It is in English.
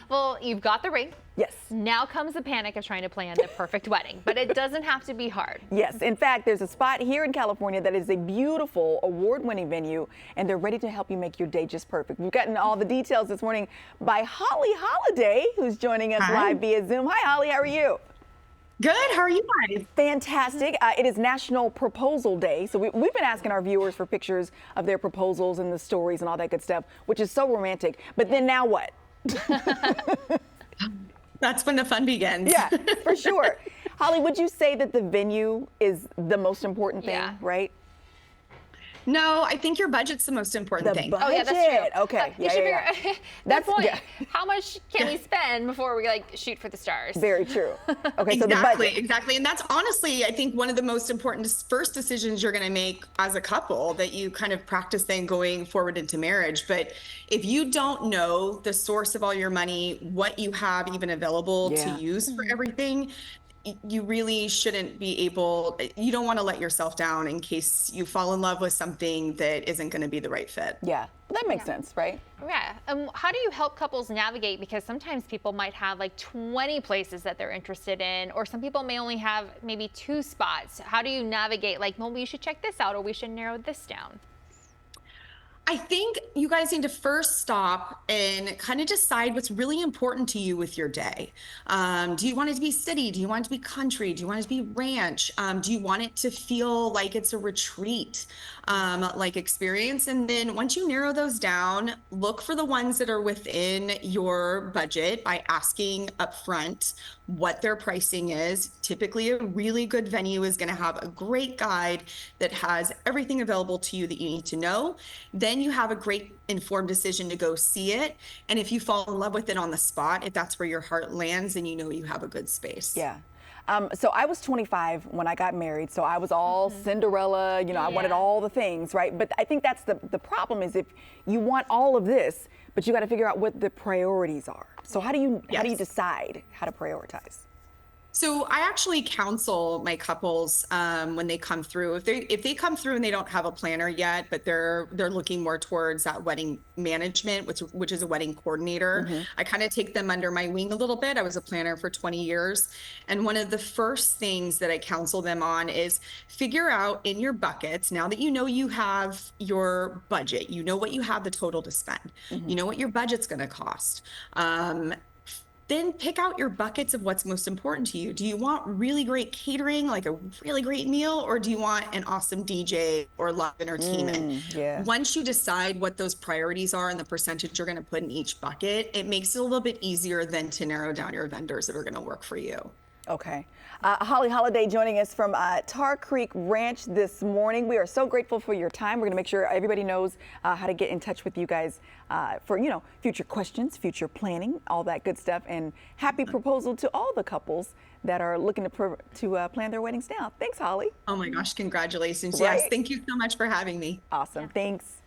Well, you've got the ring. Yes. Now comes the panic of trying to plan the perfect wedding, but it doesn't have to be hard. Yes. In fact, there's a spot here in California that is a beautiful award-winning venue, and they're ready to help you make your day just perfect. We've gotten all the details this morning by Holly Holiday, who's joining us live via Zoom. Hi, Holly. How are you? Good. How are you guys? Fantastic. It is National Proposal Day. So we've been asking our viewers for pictures of their proposals and the stories and all that good stuff, which is so romantic. But then now what? That's when the fun begins. Yeah, for sure. Holly, would you say that the venue is the most important thing, Yeah. right? No, I think your budget's the most important thing. budget. Oh yeah, that's true. Okay. You should figure That's that's point. yeah. How much can we spend before we like shoot for the stars? Very true. Okay, so the budget. Exactly. And that's honestly, I think, one of the most important first decisions you're going to make as a couple that you kind of practice then going forward into marriage. But if you don't know the source of all your money, what you have even available Yeah. to use for everything, you really shouldn't be able, you don't want to let yourself down in case you fall in love with something that isn't going to be the right fit. Yeah, that makes sense, right? Yeah. How do you help couples navigate? Because sometimes people might have like 20 places that they're interested in, or some people may only have maybe 2 spots. How do you navigate? Like, well, we should check this out, or we should narrow this down. I think you guys need to first stop and kind of decide what's really important to you with your day. Do you want it to be city? Do you want it to be country? Do you want it to be ranch? Do you want it to feel like it's a retreat, like experience? And then once you narrow those down, look for the ones that are within your budget by asking upfront what their pricing is. Typically, a really good venue is going to have a great guide that has everything available to you that you need to know. Then you have a great informed decision to go see it. And if you fall in love with it on the spot, if that's where your heart lands, then you know you have a good space. Yeah. So I was 25 when I got married, so I was all Cinderella, you know, I wanted all the things, right? But I think that's the problem is if you want all of this, but you got to figure out what the priorities are. So how do you decide how to prioritize? So I actually counsel my couples when they come through. If they come through and they don't have a planner yet, but they're looking more towards that wedding management, which is a wedding coordinator, I kind of take them under my wing a little bit. I was a planner for 20 years. And one of the first things that I counsel them on is figure out in your buckets, now that you know you have your budget, you know what you have the total to spend, you know what your budget's going to cost. Then pick out your buckets of what's most important to you. Do you want really great catering, like a really great meal, or do you want an awesome DJ or live entertainment? Once you decide what those priorities are and the percentage you're going to put in each bucket, it makes it a little bit easier then to narrow down your vendors that are going to work for you. Okay. Holly Holiday joining us from Tar Creek Ranch this morning. We are so grateful for your time. We're going to make sure everybody knows how to get in touch with you guys for, you know, future questions, future planning, all that good stuff. And happy proposal to all the couples that are looking to plan their weddings now. Thanks, Holly. Oh my gosh, congratulations. Right? Yes, thank you so much for having me. Awesome. Thanks.